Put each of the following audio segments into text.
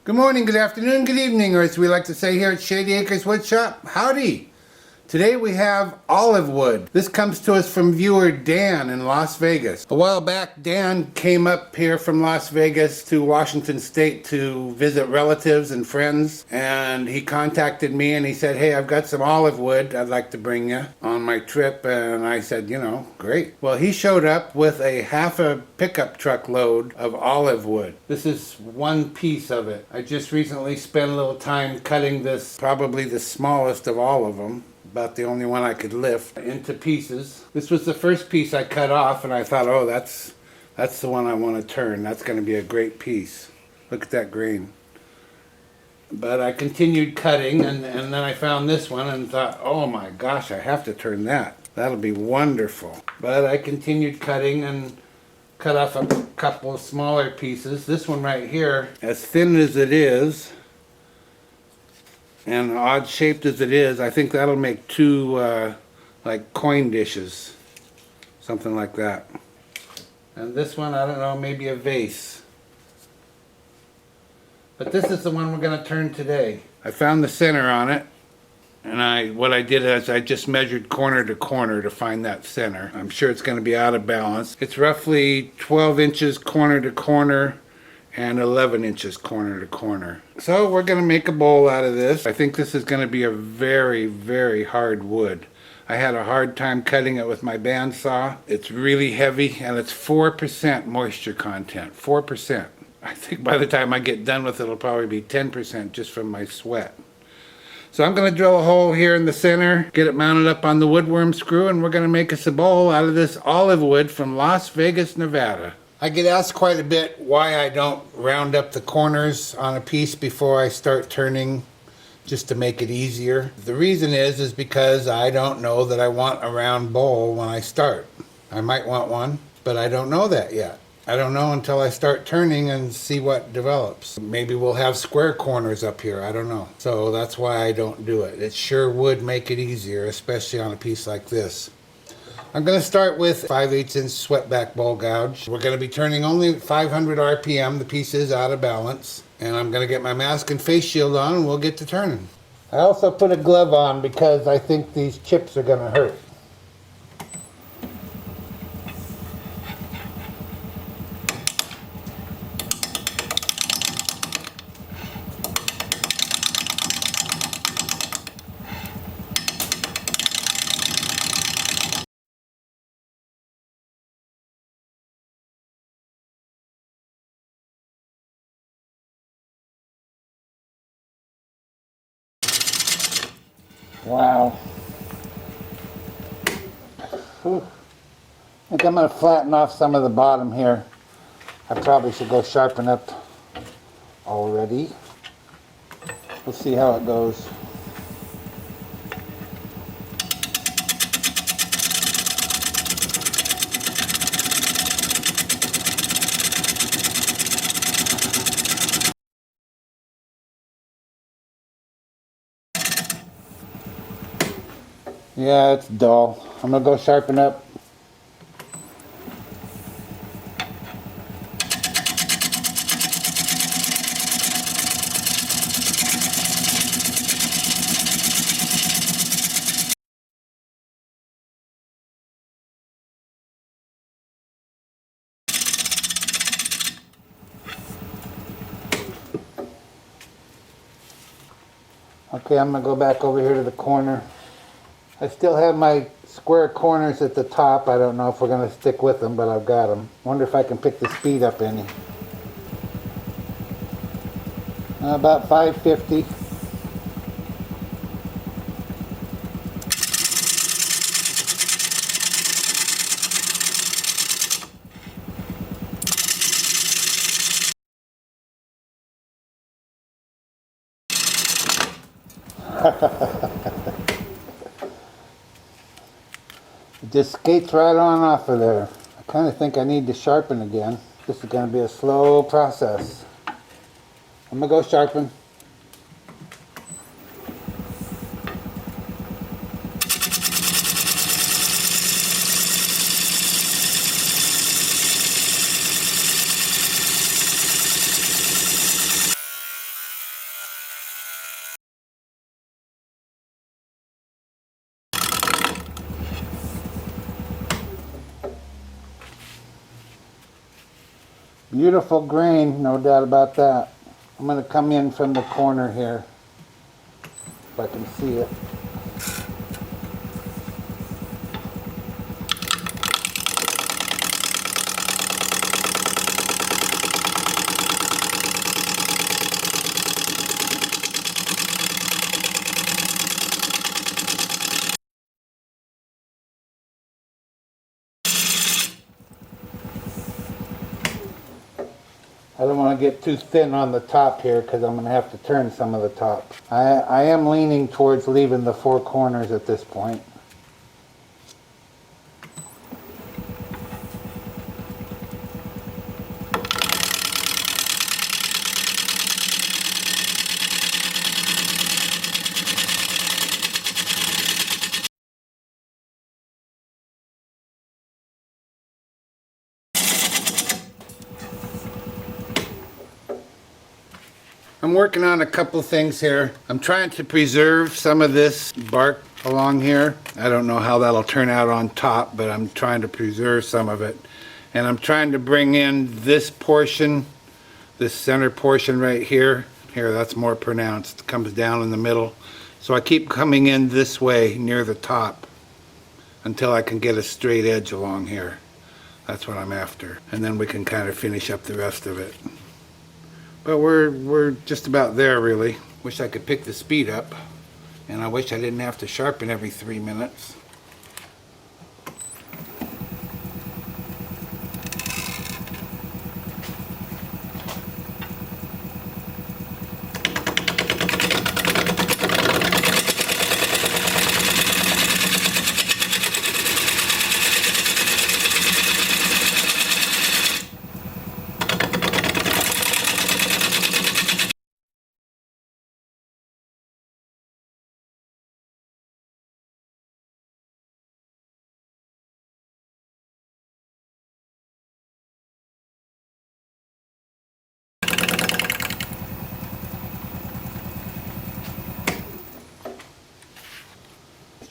Good morning, good afternoon, good evening, or as we like to say here at Shady Acres Woodshop, howdy! Today we have olive wood. This comes to us from viewer Dan in Las Vegas. A while back, Dan came up here from Las Vegas to Washington State to visit relatives and friends, and he contacted me and he said, hey, I've got some olive wood I'd like to bring you on my trip, and I said, great. Well, he showed up with a half a pickup truck load of olive wood. This is one piece of it. I just recently spent a little time cutting this, probably the smallest of all of them, about the only one I could lift, into pieces. This was the first piece I cut off, and I thought, oh, that's the one I want to turn. That's going to be a great piece. Look at that grain. But I continued cutting, and then I found this one and thought, oh my gosh, I have to turn that. That'll be wonderful. But I continued cutting and cut off a couple of smaller pieces. This one right here, as thin as it is, and odd shaped as it is, I think that'll make two like coin dishes, something like that. And this one, I don't know, maybe a vase. But this is the one we're going to turn today. I found the center on it, and what I did is I just measured corner to corner to find that center. I'm sure it's going to be out of balance. It's roughly 12 inches corner to corner and 11 inches corner to corner. So we're going to make a bowl out of this. I think this is going to be a very, very hard wood. I had a hard time cutting it with my bandsaw. It's really heavy, and it's 4% moisture content. 4%. I think by the time I get done with it, it'll probably be 10% just from my sweat. So I'm going to drill a hole here in the center, get it mounted up on the woodworm screw, and we're going to make us a bowl out of this olive wood from Las Vegas, Nevada. I get asked quite a bit why I don't round up the corners on a piece before I start turning, just to make it easier. The reason is because I don't know that I want a round bowl when I start. I might want one, but I don't know that yet. I don't know until I start turning and see what develops. Maybe we'll have square corners up here, I don't know. So that's why I don't do it. It sure would make it easier, especially on a piece like this. I'm going to start with 5/8 inch sweatback bowl gouge. We're going to be turning only 500 RPM. The piece is out of balance. And I'm going to get my mask and face shield on, and we'll get to turning. I also put a glove on because I think these chips are going to hurt. Wow. Whew. I think I'm going to flatten off some of the bottom here. I probably should go sharpen up already. We'll see how it goes. Yeah, it's dull. I'm going to go sharpen up. Okay, I'm going to go back over here to the corner. I still have my square corners at the top. I don't know if we're going to stick with them, but I've got them. Wonder if I can pick the speed up any. About 550. It just skates right on off of there. I kind of think I need to sharpen again. This is going to be a slow process. I'm going to go sharpen. Beautiful grain, no doubt about that. I'm going to come in from the corner here, if I can see it. I don't want to get too thin on the top here because I'm going to have to turn some of the top. I am leaning towards leaving the four corners at this point. I'm working on a couple things here. I'm trying to preserve some of this bark along here. I don't know how that'll turn out on top, but I'm trying to preserve some of it. And I'm trying to bring in this portion, this center portion right here. Here, that's more pronounced. It comes down in the middle. So I keep coming in this way near the top until I can get a straight edge along here. That's what I'm after. And then we can kind of finish up the rest of it. But we're just about there, really. Wish I could pick the speed up, and I wish I didn't have to sharpen every 3 minutes.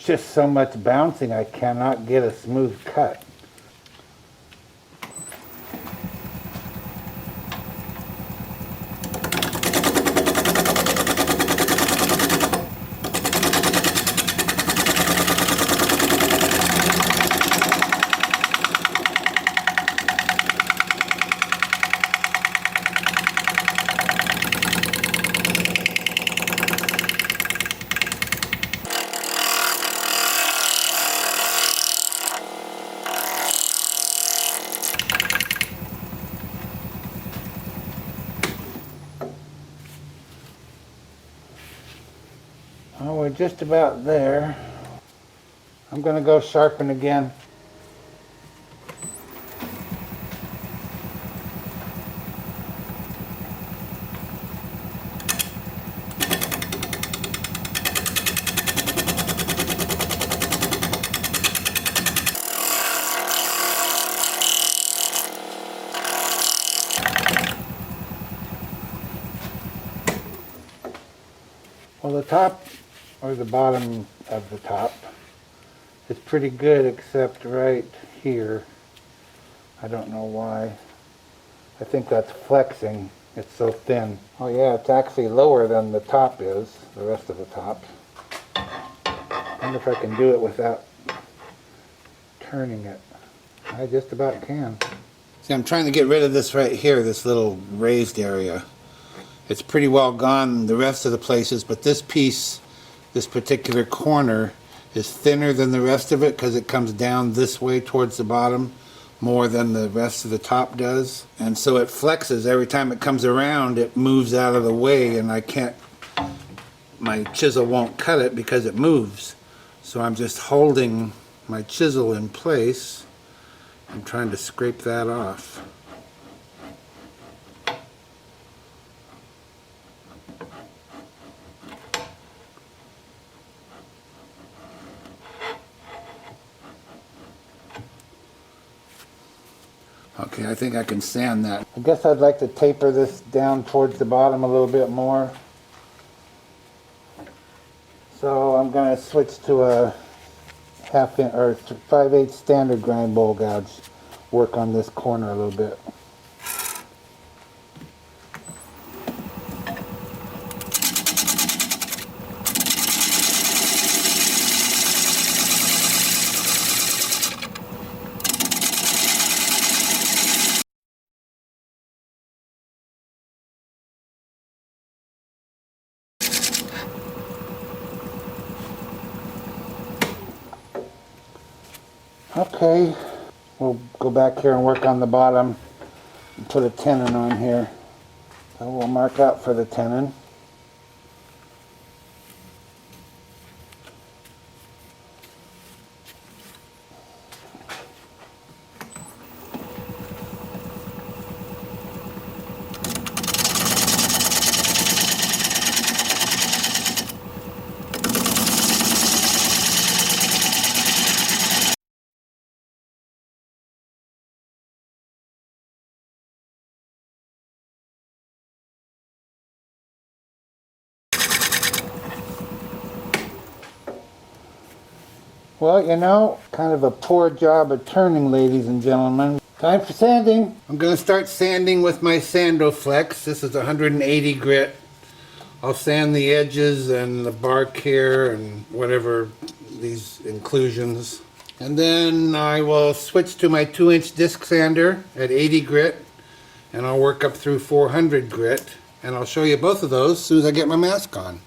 Just so much bouncing, I cannot get a smooth cut. Oh, we're just about there. I'm going to go sharpen again. Well, the top, or the bottom of the top, is pretty good except right here. I don't know why. I think that's flexing. It's so thin. Oh yeah, it's actually lower than the top is, the rest of the top. I wonder if I can do it without turning it. I just about can. See, I'm trying to get rid of this right here, this little raised area. It's pretty well gone the rest of the places, but this piece, this particular corner, is thinner than the rest of it because it comes down this way towards the bottom more than the rest of the top does. And so it flexes every time it comes around. It moves out of the way, and I can't, my chisel won't cut it because it moves. So I'm just holding my chisel in place. I'm trying to scrape that off. Okay, I think I can sand that. I guess I'd like to taper this down towards the bottom a little bit more. So I'm going to switch to a 1/2 or 5/8 standard grind bowl gouge. Work on this corner a little bit. Okay, we'll go back here and work on the bottom and put a tenon on here. So we'll mark out for the tenon. Well, you know, kind of a poor job of turning, ladies and gentlemen. Time for sanding. I'm going to start sanding with my Sandoflex. This is 180 grit. I'll sand the edges and the bark here and whatever these inclusions. And then I will switch to my 2-inch disc sander at 80 grit. And I'll work up through 400 grit. And I'll show you both of those as soon as I get my mask on.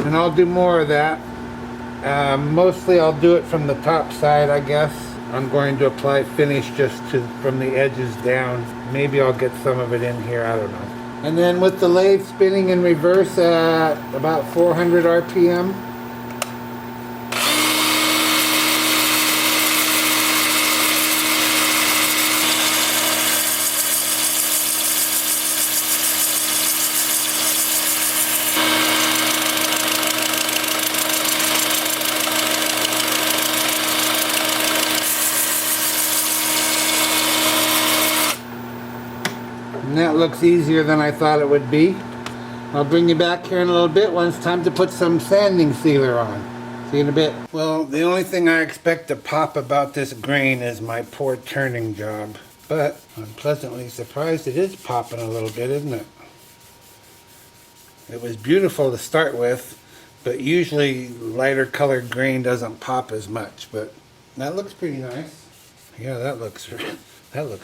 And I'll do more of that. Mostly I'll do it from the top side, I guess. I'm going to apply finish just from the edges down. Maybe I'll get some of it in here, I don't know. And then with the lathe spinning in reverse at about 400 RPM. And that looks easier than I thought it would be. I'll bring you back here in a little bit when it's time to put some sanding sealer on. See you in a bit. Well, the only thing I expect to pop about this grain is my poor turning job. But I'm pleasantly surprised it is popping a little bit, isn't it? It was beautiful to start with, but usually lighter colored grain doesn't pop as much. But that looks pretty nice. Yeah, that looks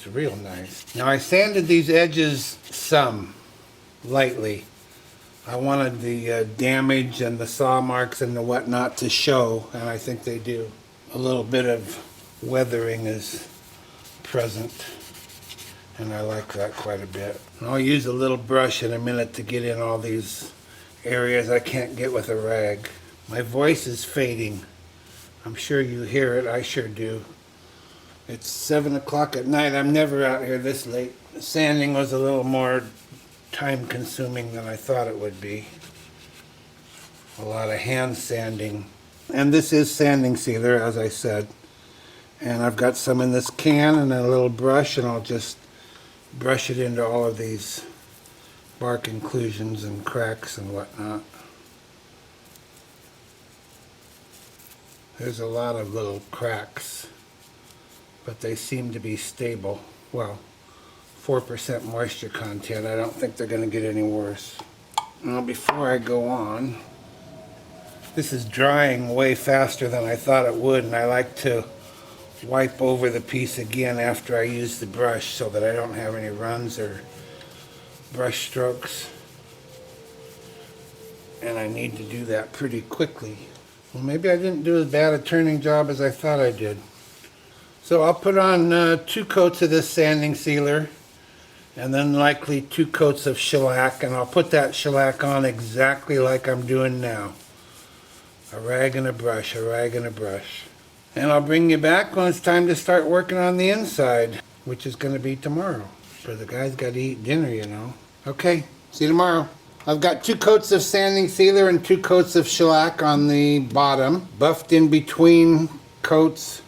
real nice. Now I sanded these edges some, lightly. I wanted the damage and the saw marks and the whatnot to show, and I think they do. A little bit of weathering is present, and I like that quite a bit. And I'll use a little brush in a minute to get in all these areas I can't get with a rag. My voice is fading. I'm sure you hear it, I sure do. It's 7 o'clock at night. I'm never out here this late. Sanding was a little more time consuming than I thought it would be. A lot of hand sanding. And this is sanding sealer, as I said. And I've got some in this can and a little brush, and I'll just brush it into all of these bark inclusions and cracks and whatnot. There's a lot of little cracks, but they seem to be stable. Well, 4% moisture content. I don't think they're going to get any worse. Now, before I go on, this is drying way faster than I thought it would, and I like to wipe over the piece again after I use the brush so that I don't have any runs or brush strokes. And I need to do that pretty quickly. Well, maybe I didn't do as bad a turning job as I thought I did. So I'll put on 2 coats of this sanding sealer, and then likely 2 coats of shellac, and I'll put that shellac on exactly like I'm doing now. A rag and a brush, a rag and a brush. And I'll bring you back when it's time to start working on the inside, which is going to be tomorrow. For the guys got to eat dinner, you know. Okay, see you tomorrow. I've got 2 coats of sanding sealer and 2 coats of shellac on the bottom, buffed in between coats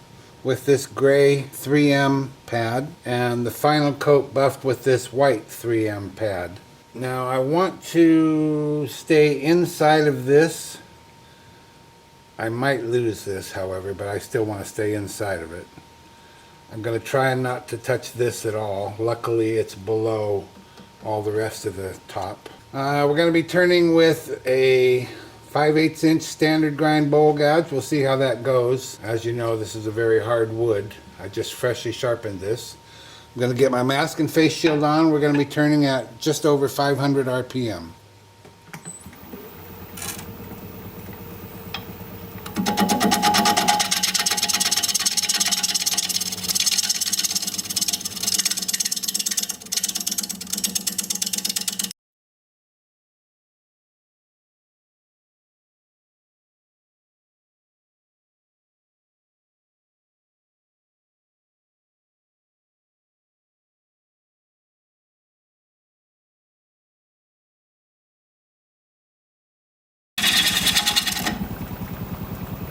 with this gray 3M pad, and the final coat buffed with this white 3M pad. Now I want to stay inside of this. I might lose this, however, but I still want to stay inside of it. I'm going to try not to touch this at all. Luckily it's below all the rest of the top. We're going to be turning with a 5/8 inch standard grind bowl gouge. We'll see how that goes. As you know, this is a very hard wood. I just freshly sharpened this. I'm going to get my mask and face shield on. We're going to be turning at just over 500 RPM.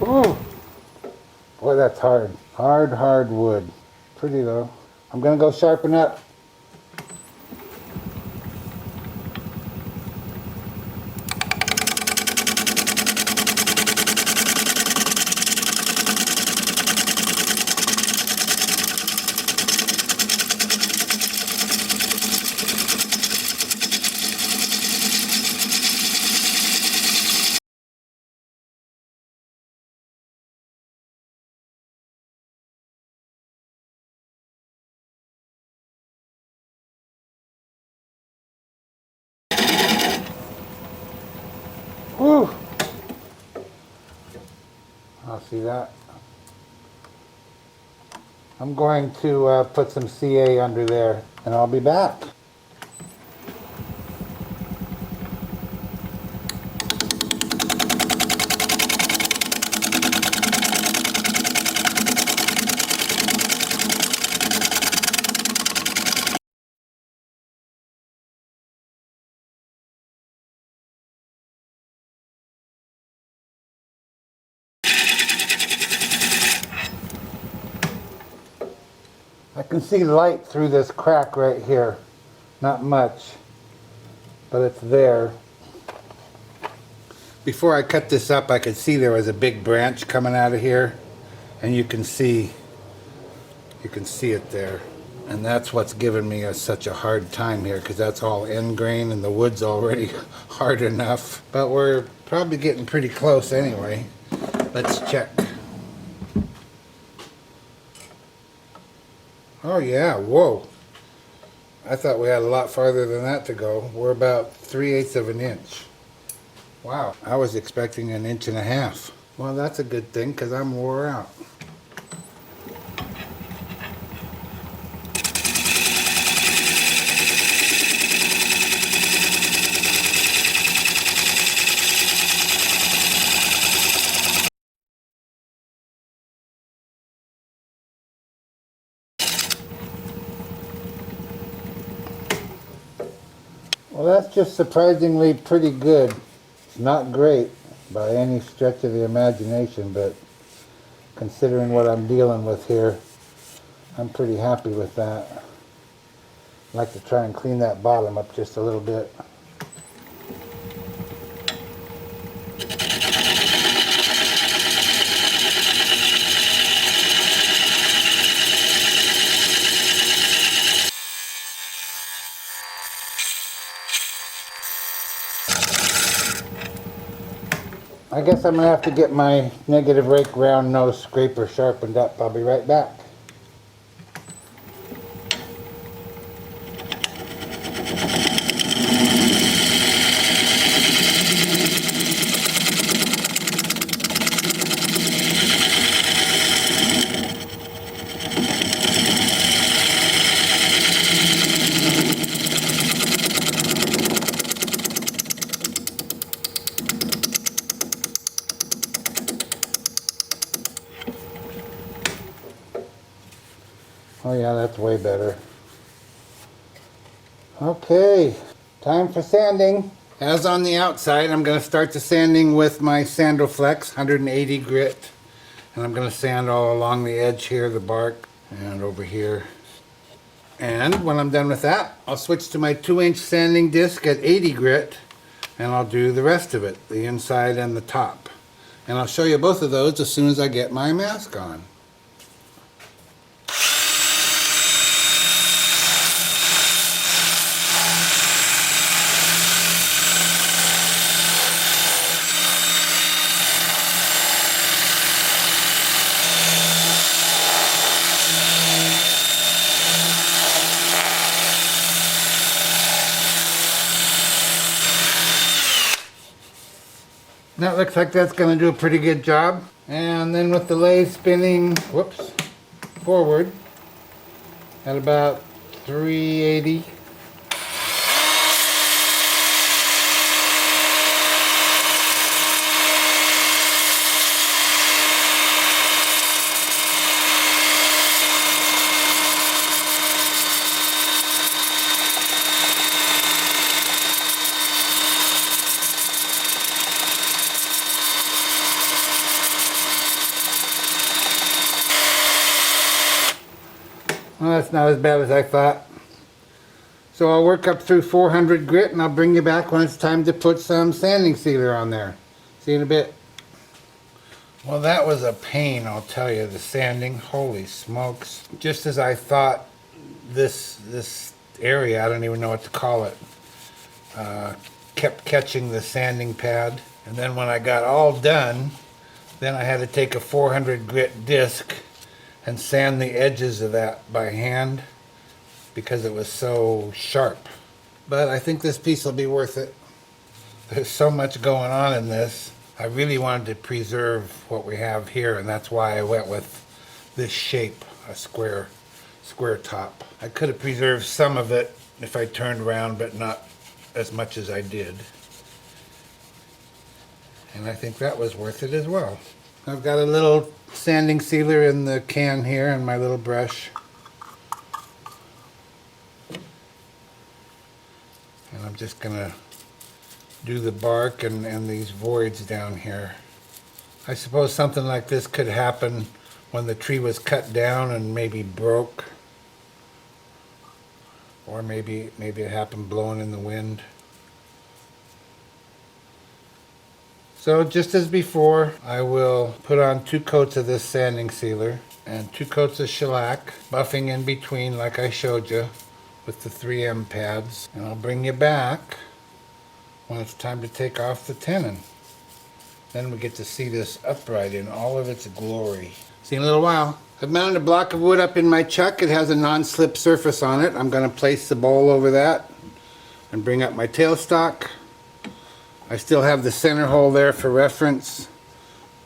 Ooh, boy, that's hard. Hard wood. Pretty though. I'm gonna go sharpen up. Whew. I'll see that. I'm going to put some CA under there and I'll be back. I can see light through this crack right here. Not much, but it's there. Before I cut this up, I could see there was a big branch coming out of here, and you can see it there. And that's what's given me such a hard time here, because that's all end grain and the wood's already hard enough. But we're probably getting pretty close anyway. Let's check. Oh yeah, whoa. I thought we had a lot farther than that to go. We're about 3/8 of an inch. Wow, I was expecting 1.5 inches. Well, that's a good thing because I'm wore out. Well, that's just surprisingly pretty good. It's not great by any stretch of the imagination, but considering what I'm dealing with here, I'm pretty happy with that. I'd like to try and clean that bottom up just a little bit. I guess I'm going to have to get my negative rake round nose scraper sharpened up. I'll be right back. Oh yeah, that's way better. Okay, time for sanding. As on the outside, I'm going to start the sanding with my Sandoflex 180 grit. And I'm going to sand all along the edge here, the bark, and over here. And when I'm done with that, I'll switch to my 2-inch sanding disc at 80 grit, and I'll do the rest of it, the inside and the top. And I'll show you both of those as soon as I get my mask on. That looks like that's going to do a pretty good job. And then with the lathe spinning, whoops, forward at about 380. Well, that's not as bad as I thought. So I'll work up through 400 grit and I'll bring you back when it's time to put some sanding sealer on there. See you in a bit. Well, that was a pain, I'll tell you, the sanding. Holy smokes. Just as I thought, this area, I don't even know what to call it, kept catching the sanding pad. And then when I got all done, then I had to take a 400 grit disc and sand the edges of that by hand because it was so sharp. But I think this piece will be worth it. There's so much going on in this. I really wanted to preserve what we have here, and that's why I went with this shape, a square top. I could have preserved some of it if I turned around, but not as much as I did. And I think that was worth it as well. I've got a little sanding sealer in the can here and my little brush. And I'm just going to do the bark and these voids down here. I suppose something like this could happen when the tree was cut down and maybe broke. Or maybe it happened blowing in the wind. So just as before, I will put on 2 coats of this sanding sealer and 2 coats of shellac, buffing in between like I showed you with the 3M pads. And I'll bring you back when it's time to take off the tenon. Then we get to see this upright in all of its glory. See you in a little while. I've mounted a block of wood up in my chuck. It has a non-slip surface on it. I'm going to place the bowl over that and bring up my tailstock. I still have the center hole there for reference,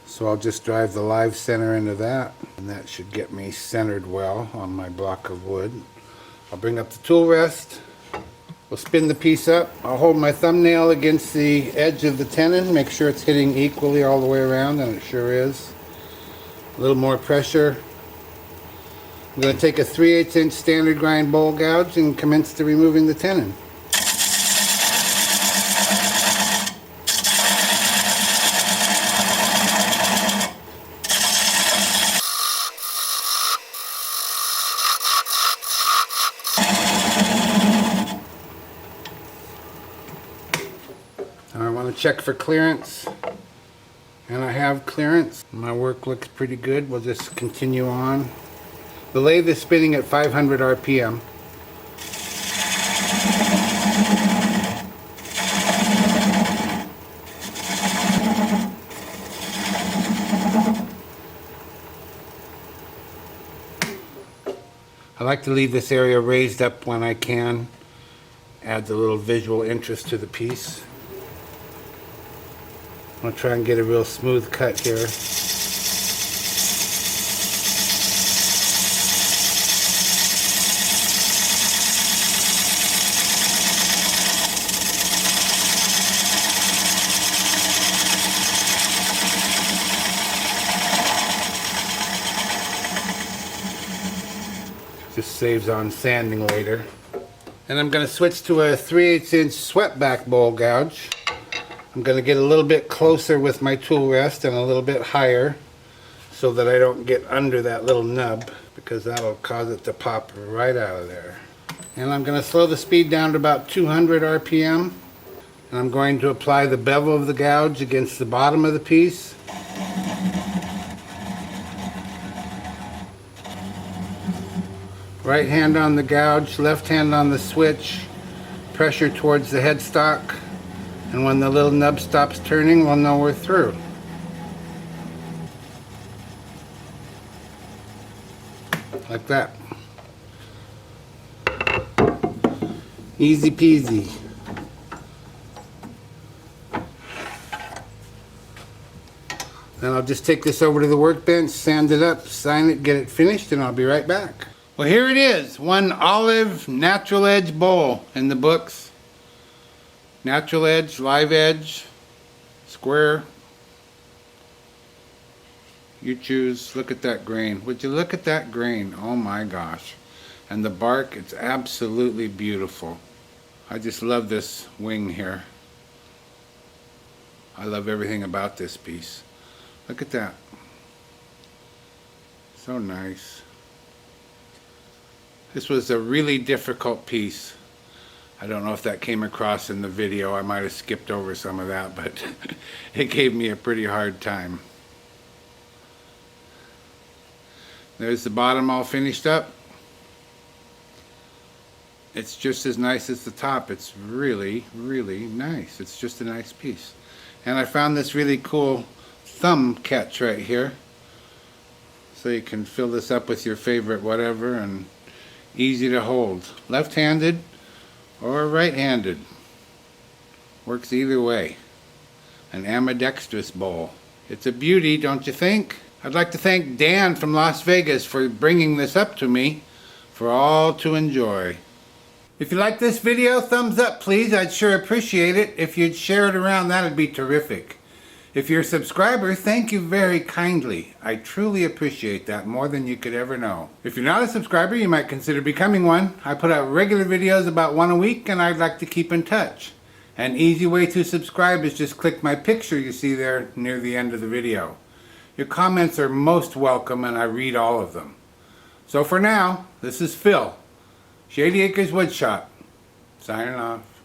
so I'll just drive the live center into that, and that should get me centered well on my block of wood. I'll bring up the tool rest. We'll spin the piece up. I'll hold my thumbnail against the edge of the tenon, make sure it's hitting equally all the way around, and it sure is. A little more pressure. I'm going to take a 3/8 inch standard grind bowl gouge and commence to removing the tenon. I want to check for clearance, and I have clearance. My work looks pretty good. We'll just continue on. The lathe is spinning at 500 RPM. I like to leave this area raised up when I can. Adds a little visual interest to the piece. I'm going to try and get a real smooth cut here. Just saves on sanding later. And I'm going to switch to a 3/8 inch swept-back bowl gouge. I'm going to get a little bit closer with my tool rest and a little bit higher so that I don't get under that little nub, because that'll cause it to pop right out of there. And I'm going to slow the speed down to about 200 RPM. And I'm going to apply the bevel of the gouge against the bottom of the piece. Right hand on the gouge, left hand on the switch, pressure towards the headstock, and when the little nub stops turning, we'll know we're through. Like that. Easy peasy. Then I'll just take this over to the workbench, sand it up, sign it, get it finished, and I'll be right back. Well, here it is, one olive natural edge bowl in the books. Natural edge, live edge, square. You choose. Look at that grain. Would you look at that grain? Oh my gosh. And the bark, it's absolutely beautiful. I just love this wing here. I love everything about this piece. Look at that. So nice. This was a really difficult piece. I don't know if that came across in the video. I might have skipped over some of that, but it gave me a pretty hard time. There's the bottom all finished up. It's just as nice as the top. It's really, really nice. It's just a nice piece. And I found this really cool thumb catch right here. So you can fill this up with your favorite whatever, and easy to hold. Left-handed or right-handed. Works either way. An ambidextrous bowl. It's a beauty, don't you think? I'd like to thank Dan from Las Vegas for bringing this up to me for all to enjoy. If you like this video, thumbs up please. I'd sure appreciate it. If you'd share it around, that'd be terrific. If you're a subscriber, thank you very kindly. I truly appreciate that more than you could ever know. If you're not a subscriber, you might consider becoming one. I put out regular videos about one a week, and I'd like to keep in touch. An easy way to subscribe is just click my picture you see there near the end of the video. Your comments are most welcome, and I read all of them. So for now, this is Phil, Shady Acres Woodshop, signing off.